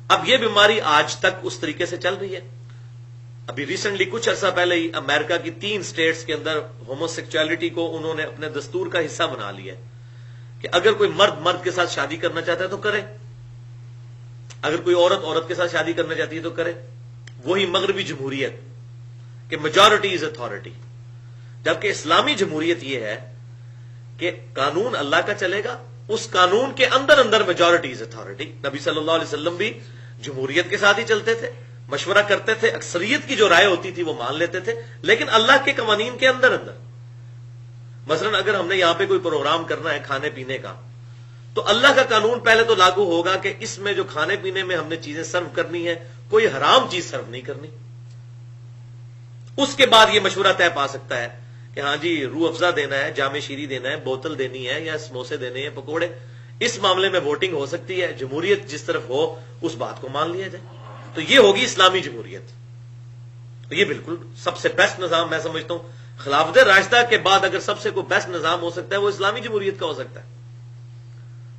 اب یہ بیماری آج تک اس طریقے سے چل رہی ہے. ابھی ریسنٹلی کچھ عرصہ پہلے ہی امریکہ کی 3 اسٹیٹس کے اندر ہومو سیکچولیٹی کو انہوں نے اپنے دستور کا حصہ بنا لیا ہے کہ اگر کوئی مرد مرد کے ساتھ شادی کرنا چاہتا ہے تو کرے, اگر کوئی عورت عورت کے ساتھ شادی کرنا چاہتی ہے تو کرے. وہی مغربی جمہوریت کہ میجورٹی از اتھارٹی, جبکہ اسلامی جمہوریت یہ ہے کہ قانون اللہ کا چلے گا, اس قانون کے اندر اندر میجورٹی از اتھارٹی. نبی صلی اللہ علیہ وسلم بھی جمہوریت کے ساتھ ہی چلتے تھے, مشورہ کرتے تھے, اکثریت کی جو رائے ہوتی تھی وہ مان لیتے تھے, لیکن اللہ کے قوانین کے اندر اندر. مثلا اگر ہم نے یہاں پہ کوئی پروگرام کرنا ہے کھانے پینے کا, تو اللہ کا قانون پہلے تو لاگو ہوگا کہ اس میں جو کھانے پینے میں ہم نے چیزیں سرو کرنی ہے کوئی حرام چیز سرو نہیں کرنی. اس کے بعد یہ مشورہ طے پا سکتا ہے کہ ہاں جی روح افزا دینا ہے, جامع شیری دینا ہے, بوتل دینی ہے یا سموسے دینے ہیں, پکوڑے. اس معاملے میں ووٹنگ ہو سکتی ہے, جمہوریت جس طرف ہو اس بات کو مان لیا جائے. تو یہ ہوگی اسلامی جمہوریت. تو یہ بالکل سب سے بیسٹ نظام میں سمجھتا ہوں. خلافت راشدہ کے بعد اگر سب سے کوئی بیسٹ نظام ہو سکتا ہے وہ اسلامی جمہوریت کا ہو سکتا ہے.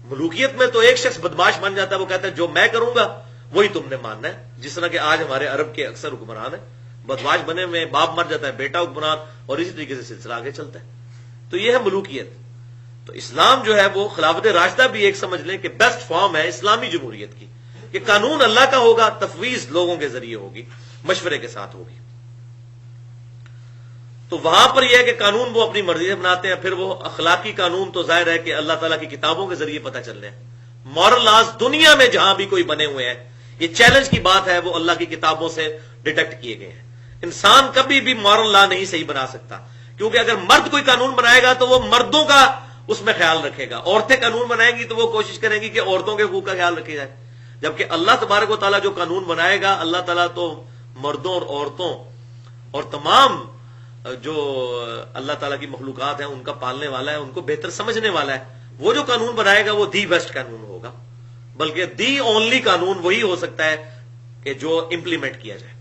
ملوکیت میں تو ایک شخص بدماش بن جاتا ہے, وہ کہتا ہے جو میں کروں گا وہی تم نے ماننا ہے. جس طرح کہ آج ہمارے عرب کے اکثر حکمران ہیں, بدماش بنے میں باپ مر جاتا ہے بیٹا حکمران, اور اسی طریقے سے سلسلہ آگے چلتا ہے. تو یہ ہے ملوکیت. تو اسلام جو ہے وہ خلافت راشدہ بھی ایک سمجھ لیں کہ بیسٹ فارم ہے اسلامی جمہوریت کی, کہ قانون اللہ کا ہوگا, تفویض لوگوں کے ذریعے ہوگی, مشورے کے ساتھ ہوگی. تو وہاں پر یہ ہے کہ قانون وہ اپنی مرضی سے بناتے ہیں. پھر وہ اخلاقی قانون تو ظاہر ہے کہ اللہ تعالیٰ کی کتابوں کے ذریعے پتہ چل رہے ہیں. مورل لاز دنیا میں جہاں بھی کوئی بنے ہوئے ہیں, یہ چیلنج کی بات ہے, وہ اللہ کی کتابوں سے ڈیٹیکٹ کیے گئے ہیں. انسان کبھی بھی مورل لا نہیں صحیح بنا سکتا, کیونکہ اگر مرد کوئی قانون بنائے گا تو وہ مردوں کا اس میں خیال رکھے گا, عورتیں قانون بنائیں گی تو وہ کوشش کریں گی کہ عورتوں کے حقوق کا خیال رکھا جائے. جبکہ اللہ تبارک و تعالیٰ جو قانون بنائے گا, اللہ تعالیٰ تو مردوں اور عورتوں اور تمام جو اللہ تعالیٰ کی مخلوقات ہیں ان کا پالنے والا ہے, ان کو بہتر سمجھنے والا ہے. وہ جو قانون بنائے گا وہ دی بیسٹ قانون ہوگا, بلکہ دی اونلی قانون وہی ہو سکتا ہے کہ جو امپلیمنٹ کیا جائے.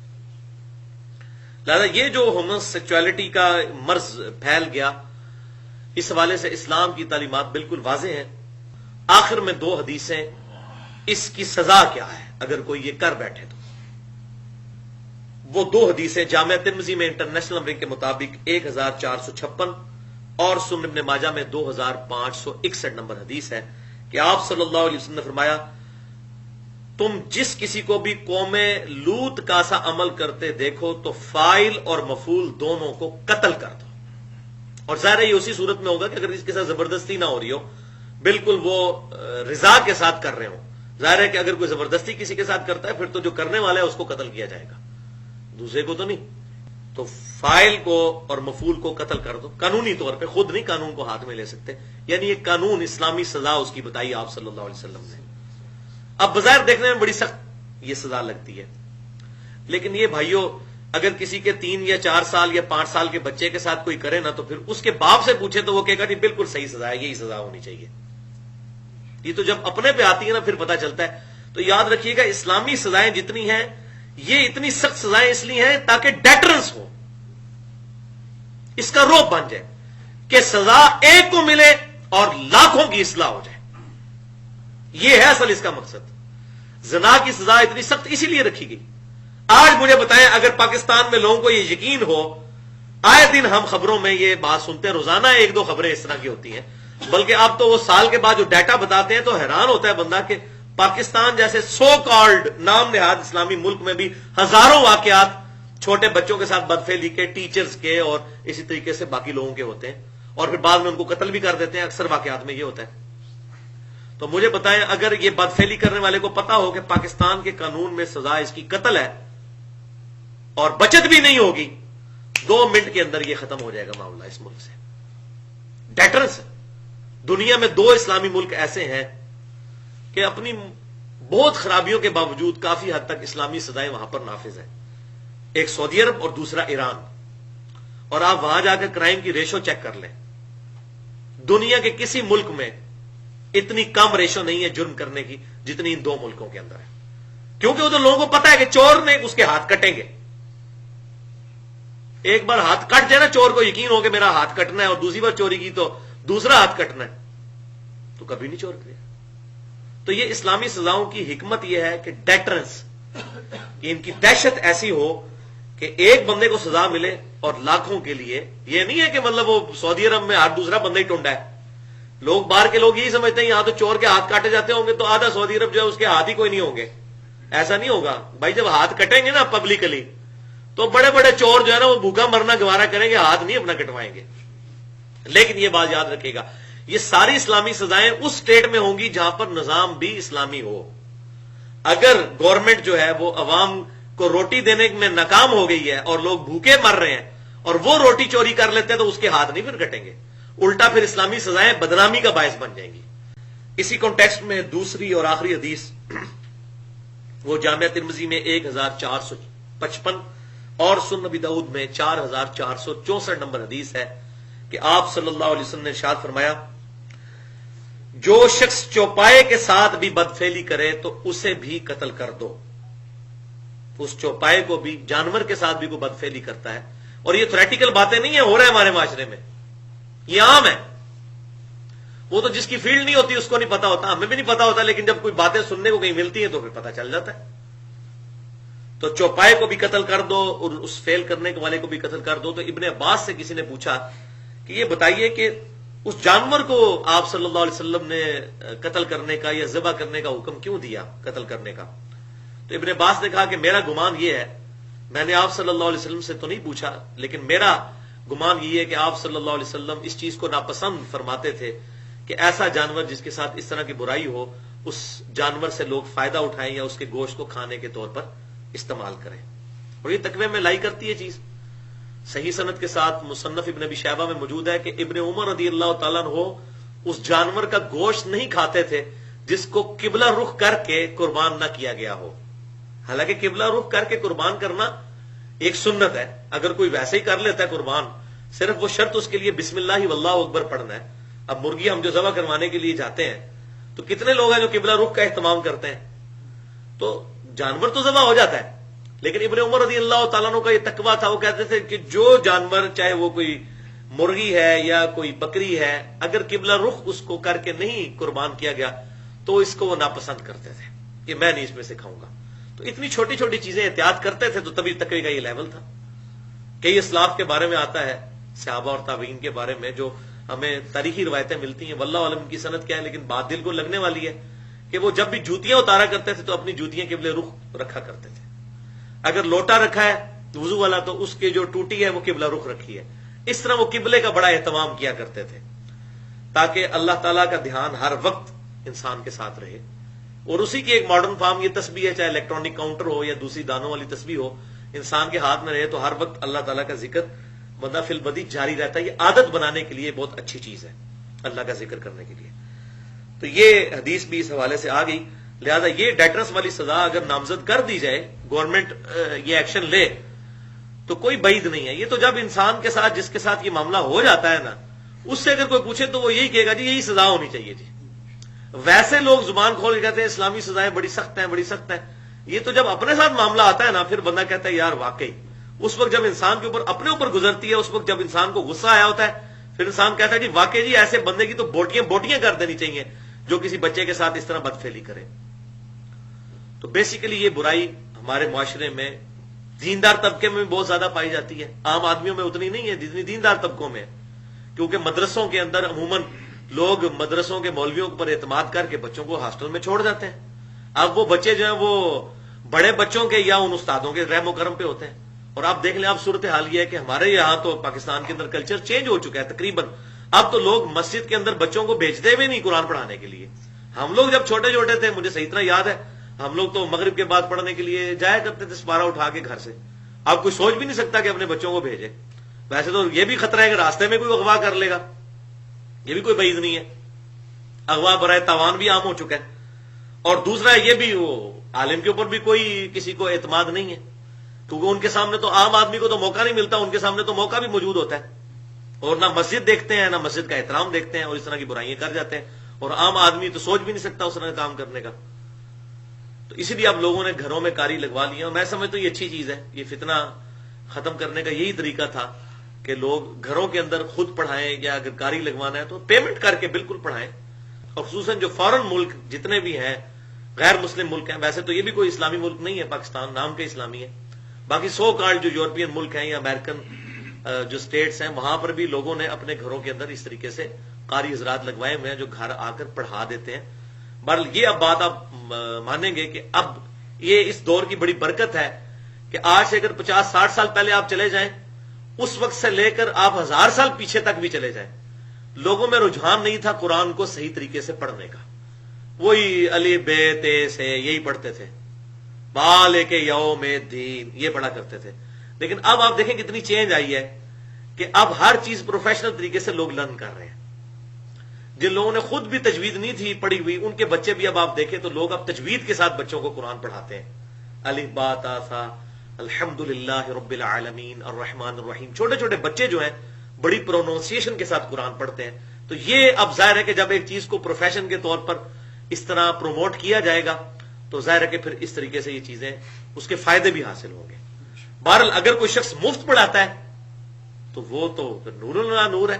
لہذا یہ جو ہومو سیکچولیٹی کا مرض پھیل گیا, اس حوالے سے اسلام کی تعلیمات بالکل واضح ہیں. آخر میں 2 حدیثیں, اس کی سزا کیا ہے اگر کوئی یہ کر بیٹھے تو. وہ 2 حدیثیں جامع ترمذی میں انٹرنیشنل نمبرنگ کے مطابق 1456 اور سنن ابن ماجہ میں 2561 نمبر حدیث ہے کہ آپ صلی اللہ علیہ وسلم نے فرمایا, تم جس کسی کو بھی قوم لوط کا سا عمل کرتے دیکھو تو فاعل اور مفعول دونوں کو قتل کر دو. اور ظاہر یہ اسی صورت میں ہوگا کہ اگر اس کے ساتھ زبردستی نہ ہو رہی ہو, بالکل وہ رضا کے ساتھ کر رہے ہوں. ظاہر ہے کہ اگر کوئی زبردستی کسی کے ساتھ کرتا ہے پھر تو جو کرنے والا ہے اس کو قتل کیا جائے گا, دوسرے کو تو نہیں. تو فاعل کو اور مفعول کو قتل کر دو, قانونی طور پہ, خود نہیں قانون کو ہاتھ میں لے سکتے. یعنی یہ قانون اسلامی سزا اس کی بتائی آپ صلی اللہ علیہ وسلم نے. اب بظاہر دیکھنے میں بڑی سخت یہ سزا لگتی ہے, لیکن یہ بھائیوں اگر کسی کے 3 یا 4 سال یا 5 سال کے بچے کے ساتھ کوئی کرے نا, تو پھر اس کے باپ سے پوچھے تو وہ کہے گا نہیں بالکل صحیح سزا ہے, یہی سزا ہونی چاہیے. یہ تو جب اپنے پہ آتی ہے نا پھر پتہ چلتا ہے. تو یاد رکھیے گا اسلامی سزائیں جتنی ہیں یہ اتنی سخت سزائیں اس لیے ہیں تاکہ ڈیٹرنس ہو, اس کا روپ بن جائے کہ سزا ایک کو ملے اور لاکھوں کی اصلاح ہو جائے. یہ ہے اصل اس کا مقصد. زنا کی سزا اتنی سخت اسی لیے رکھی گئی. آج مجھے بتائیں اگر پاکستان میں لوگوں کو یہ یقین ہو, آئے دن ہم خبروں میں یہ بات سنتے ہیں, روزانہ 1-2 خبریں اس طرح کی ہوتی ہیں, بلکہ اب تو وہ سال کے بعد جو ڈیٹا بتاتے ہیں تو حیران ہوتا ہے بندہ کہ پاکستان جیسے سو کالڈ نام نہاد اسلامی ملک میں بھی ہزاروں واقعات چھوٹے بچوں کے ساتھ بدفعلی کے, ٹیچرز کے اور اسی طریقے سے باقی لوگوں کے ہوتے ہیں, اور پھر بعد میں ان کو قتل بھی کر دیتے ہیں. اکثر واقعات میں یہ ہوتا ہے. تو مجھے بتائیں اگر یہ بدفعلی کرنے والے کو پتا ہو کہ پاکستان کے قانون میں سزا اس کی قتل ہے اور بچت بھی نہیں ہوگی, 2 منٹ کے اندر یہ ختم ہو جائے گا معاملہ اس ملک سے. ڈیٹرنس. دنیا میں 2 اسلامی ملک ایسے ہیں کہ اپنی بہت خرابیوں کے باوجود کافی حد تک اسلامی سزائیں وہاں پر نافذ ہیں. ایک سعودی عرب اور دوسرا ایران. اور آپ وہاں جا کر کرائم کی ریشو چیک کر لیں, دنیا کے کسی ملک میں اتنی کم ریشو نہیں ہے جرم کرنے کی جتنی ان 2 ملکوں کے اندر ہے. کیونکہ ادھر لوگوں کو پتا ہے کہ چور نے اس کے ہاتھ کٹیں گے. ایک بار ہاتھ کٹ جائے نا چور کو یقین ہو کہ میرا ہاتھ کٹنا ہے, اور دوسری بار چوری کی تو دوسرا ہاتھ کٹنا ہے, تو کبھی نہیں چور کرے. تو یہ اسلامی سزاؤں کی حکمت یہ ہے کہ ڈیٹرنس، کہ ان کی دہشت ایسی ہو کہ ایک بندے کو سزا ملے اور لاکھوں کے لیے. یہ نہیں ہے کہ مطلب وہ سعودی عرب میں ہر دوسرا بندہ ہی ٹونڈا ہے. لوگ باہر کے لوگ یہی سمجھتے ہیں یہاں تو چور کے ہاتھ کاٹے جاتے ہوں گے تو آدھا سعودی عرب جو ہے اس کے ہاتھ ہی کوئی نہیں ہوں گے. ایسا نہیں ہوگا بھائی. جب ہاتھ کٹیں گے نا پبلکلی تو بڑے بڑے چور جو ہے نا وہ بھوکا مرنا گوارا کریں گے، ہاتھ نہیں اپنا کٹوائیں گے. لیکن یہ بات یاد رکھے گا، یہ ساری اسلامی سزائیں اس اسٹیٹ میں ہوں گی جہاں پر نظام بھی اسلامی ہو. اگر گورنمنٹ جو ہے وہ عوام کو روٹی دینے میں ناکام ہو گئی ہے اور لوگ بھوکے مر رہے ہیں اور وہ روٹی چوری کر لیتے ہیں تو اس کے ہاتھ نہیں پھر کٹیں گے، الٹا پھر اسلامی سزائیں بدنامی کا باعث بن جائیں گی. اسی کانٹیکسٹ میں دوسری اور آخری حدیث وہ جامعہ ترمذی میں 1455 اور سنن نبی داؤد میں 4464 نمبر حدیث ہے کہ آپ صلی اللہ علیہ وسلم نے ارشاد فرمایا، جو شخص چوپائے کے ساتھ بھی بدفعلی کرے تو اسے بھی قتل کر دو. اس چوپائے کو بھی، جانور کے ساتھ بھی کوئی بدفعلی کرتا ہے، اور یہ تھریٹیکل باتیں نہیں ہیں، ہو رہا ہے ہمارے معاشرے میں، یہ عام ہے. وہ تو جس کی فیلڈ نہیں ہوتی اس کو نہیں پتا ہوتا، ہمیں بھی نہیں پتا ہوتا، لیکن جب کوئی باتیں سننے کو کہیں ملتی ہیں تو پھر پتا چل جاتا ہے. تو چوپائے کو بھی قتل کر دو اور اس فیل کرنے والے کو بھی قتل کر دو. تو ابن عباس سے کسی نے پوچھا کہ یہ بتائیے کہ اس جانور کو آپ صلی اللہ علیہ وسلم نے قتل کرنے کا یا ذبح کرنے کا حکم کیوں دیا، قتل کرنے کا؟ تو ابن عباس نے کہا کہ میرا گمان یہ ہے، میں نے آپ صلی اللہ علیہ وسلم سے تو نہیں پوچھا، لیکن میرا گمان یہ ہے کہ آپ صلی اللہ علیہ وسلم اس چیز کو ناپسند فرماتے تھے کہ ایسا جانور جس کے ساتھ اس طرح کی برائی ہو، اس جانور سے لوگ فائدہ اٹھائیں یا اس کے گوشت کو کھانے کے طور پر استعمال کریں. اور یہ تقوی میں لائی کرتی ہے چیز. صحیح سند کے ساتھ مصنف ابن ابی شیبہ میں موجود ہے کہ ابن عمر رضی اللہ تعالیٰ عنہ اس جانور کا گوشت نہیں کھاتے تھے جس کو قبلہ رخ کر کے قربان نہ کیا گیا ہو. حالانکہ قبلہ رخ کر کے قربان کرنا ایک سنت ہے، اگر کوئی ویسے ہی کر لیتا ہے قربان، صرف وہ شرط اس کے لیے بسم اللہ واللہ اکبر پڑھنا ہے. اب مرغی ہم جو ذبح کروانے کے لیے جاتے ہیں تو کتنے لوگ ہیں جو قبلہ رخ کا اہتمام کرتے ہیں، تو جانور تو ذبح ہو جاتا ہے. لیکن ابن عمر رضی اللہ تعالیٰ عنہ کا یہ تقویٰ تھا، وہ کہتے تھے کہ جو جانور چاہے وہ کوئی مرغی ہے یا کوئی بکری ہے، اگر قبلہ رخ اس کو کر کے نہیں قربان کیا گیا تو اس کو وہ ناپسند کرتے تھے کہ میں نہیں اس میں سے کھاؤں گا. تو اتنی چھوٹی چھوٹی چیزیں احتیاط کرتے تھے، تو تبھی تقوی کا یہ لیول تھا. کئی اسلاف کے بارے میں آتا ہے، صحابہ اور تابعین کے بارے میں، جو ہمیں تاریخی روایتیں ملتی ہیں، واللہ عالم کی سند کیا ہے، لیکن بات دل کو لگنے والی ہے کہ وہ جب بھی جوتیاں اتارا کرتے تھے تو اپنی جوتیاں قبلہ رخ رکھا کرتے تھے. اگر لوٹا رکھا ہے وضو والا تو اس کی جو ٹوٹی ہے وہ قبلہ رخ رکھی ہے. اس طرح وہ قبلے کا بڑا اہتمام کیا کرتے تھے تاکہ اللہ تعالیٰ کا دھیان ہر وقت انسان کے ساتھ رہے. اور اسی کی ایک ماڈرن فارم یہ تسبیح ہے، چاہے الیکٹرانک کاؤنٹر ہو یا دوسری دانوں والی تسبیح ہو، انسان کے ہاتھ میں رہے تو ہر وقت اللہ تعالیٰ کا ذکر بندہ فی البدی جاری رہتا ہے. یہ عادت بنانے کے لیے بہت اچھی چیز ہے، اللہ کا ذکر کرنے کے لیے. تو یہ حدیث بھی اس حوالے سے آ گئی. لہذا یہ ڈیٹرنس والی سزا اگر نامزد کر دی جائے، گورنمنٹ یہ ایکشن لے، تو کوئی بعید نہیں ہے. یہ تو جب انسان کے ساتھ، جس کے ساتھ یہ معاملہ ہو جاتا ہے نا، اس سے اگر کوئی پوچھے تو وہ یہی کہے گا جی یہی سزا ہونی چاہیے جی. ویسے لوگ زبان کھول کے کہتے ہیں اسلامی سزائیں بڑی سخت ہیں، بڑی سخت ہیں. یہ تو جب اپنے ساتھ معاملہ آتا ہے نا، پھر بندہ کہتا ہے یار واقعی. اس وقت جب انسان کے اوپر اپنے اوپر گزرتی ہے، اس وقت جب انسان کو غصہ آیا ہوتا ہے، پھر انسان کہتا ہے جی واقعی جی ایسے بندے کی تو بوٹیاں بوٹیاں کر دینی چاہیے جو کسی بچے کے ساتھ اس طرح بدفعلی کرے. تو بیسیکلی یہ برائی ہمارے معاشرے میں دیندار طبقے میں بھی بہت زیادہ پائی جاتی ہے، عام آدمیوں میں اتنی نہیں ہے جتنی دیندار طبقوں میں ہے. کیونکہ مدرسوں کے اندر عموماً لوگ مدرسوں کے مولویوں پر اعتماد کر کے بچوں کو ہاسٹل میں چھوڑ جاتے ہیں. اب وہ بچے جو ہیں وہ بڑے بچوں کے یا ان استادوں کے رحم و کرم پہ ہوتے ہیں. اور آپ دیکھ لیں، اب صورتحال یہ ہے کہ ہمارے یہاں تو پاکستان کے اندر کلچر چینج ہو چکا ہے تقریباً. اب تو لوگ مسجد کے اندر بچوں کو بھیجتے ہوئے نہیں قرآن پڑھانے کے لیے. ہم لوگ جب چھوٹے چھوٹے تھے، مجھے صحیح طرح یاد ہے، ہم لوگ تو مغرب کے بعد پڑھنے کے لیے جایا کرتے تھے سپارہ اٹھا کے گھر سے. اب کوئی سوچ بھی نہیں سکتا کہ اپنے بچوں کو بھیجے. ویسے تو یہ بھی خطرہ ہے کہ راستے میں کوئی اغوا کر لے گا، یہ بھی کوئی بعید نہیں ہے. اغوا برائے تاوان بھی عام ہو چکا ہے. اور دوسرا یہ بھی، وہ عالم کے اوپر بھی کوئی کسی کو اعتماد نہیں ہے، کیونکہ ان کے سامنے تو عام آدمی کو تو موقع نہیں ملتا، ان کے سامنے تو موقع بھی موجود ہوتا ہے. اور نہ مسجد دیکھتے ہیں، نہ مسجد کا احترام دیکھتے ہیں، اور اس طرح کی برائیاں کر جاتے ہیں. اور عام آدمی تو سوچ بھی نہیں سکتا اس طرح کام کرنے کا. تو اسی لیے اب لوگوں نے گھروں میں کاری لگوا لی. اور میں سمجھتا ہوں یہ اچھی چیز ہے. یہ فتنہ ختم کرنے کا یہی طریقہ تھا کہ لوگ گھروں کے اندر خود پڑھائیں، یا اگر کاری لگوانا ہے تو پیمنٹ کر کے بالکل پڑھائیں. اور خصوصاً جو فارن ملک جتنے بھی ہیں غیر مسلم ملک ہیں، ویسے تو یہ بھی کوئی اسلامی ملک نہیں ہے، پاکستان نام کے اسلامی ہے، باقی سو کارڈ جو یورپین ملک ہیں یا امریکن جو سٹیٹس ہیں، وہاں پر بھی لوگوں نے اپنے گھروں کے اندر اس طریقے سے قاری حضرات لگوائے ہوئے ہیں جو گھر آ کر پڑھا دیتے ہیں۔ بہرحال یہ اب بات آپ مانیں گے کہ اب یہ اس دور کی بڑی برکت ہے کہ آج سے اگر 50-60 سال پہلے آپ چلے جائیں، اس وقت سے لے کر آپ 1000 سال پیچھے تک بھی چلے جائیں، لوگوں میں رجحان نہیں تھا قرآن کو صحیح طریقے سے پڑھنے کا، وہی علی بے تے سے یہی پڑھتے تھے، مالک یوم الدین یہ پڑھا کرتے تھے۔ لیکن اب آپ دیکھیں کتنی چینج آئی ہے کہ اب ہر چیز پروفیشنل طریقے سے لوگ لرن کر رہے ہیں۔ جن لوگوں نے خود بھی تجوید نہیں تھی پڑھی ہوئی، ان کے بچے بھی اب آپ دیکھیں تو لوگ اب تجوید کے ساتھ بچوں کو قرآن پڑھاتے ہیں، الف با تا ثا الحمدللہ رب العالمین الرحمن الرحیم، چھوٹے چھوٹے بچے جو ہیں بڑی پروننسیشن کے ساتھ قرآن پڑھتے ہیں۔ تو یہ اب ظاہر ہے کہ جب ایک چیز کو پروفیشن کے طور پر اس طرح پروموٹ کیا جائے گا تو ظاہر ہے کہ پھر اس طریقے سے یہ چیزیں اس کے فائدے بھی حاصل ہوں گے۔ بہرحال اگر کوئی شخص مفت پڑھاتا ہے تو وہ تو پھر نور اللہ نور ہے،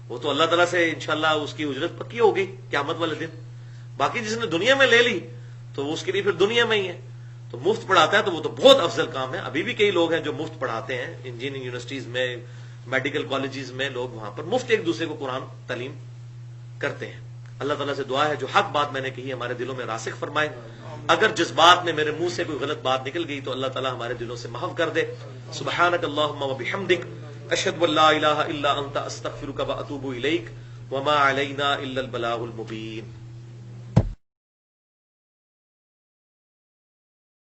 وہ تو اللہ تعالیٰ سے انشاءاللہ اس کی اجرت پکی ہوگی قیامت والے دن۔ باقی جس نے دنیا میں لے لی تو اس کے لیے پھر دنیا میں ہی ہے، تو مفت پڑھاتا ہے تو وہ تو بہت افضل کام ہے۔ ابھی بھی کئی لوگ ہیں جو مفت پڑھاتے ہیں، انجینئرنگ یونیورسٹیز میں، میڈیکل کالجز میں، لوگ وہاں پر مفت ایک دوسرے کو قرآن تعلیم کرتے ہیں۔ اللہ تعالیٰ سے دعا ہے جو حق بات میں نے کہی ہمارے دلوں میں راسخ فرمائے، اگر جذبات میں میرے منہ سے کوئی غلط بات نکل گئی تو اللہ تعالیٰ ہمارے دلوں سے محو کر دے۔ سبحانک اللہم و بحمدک، اشہد ان لا الہ الا انت، استغفرک و اتوب الیک، وما علینا الا البلاغ المبین۔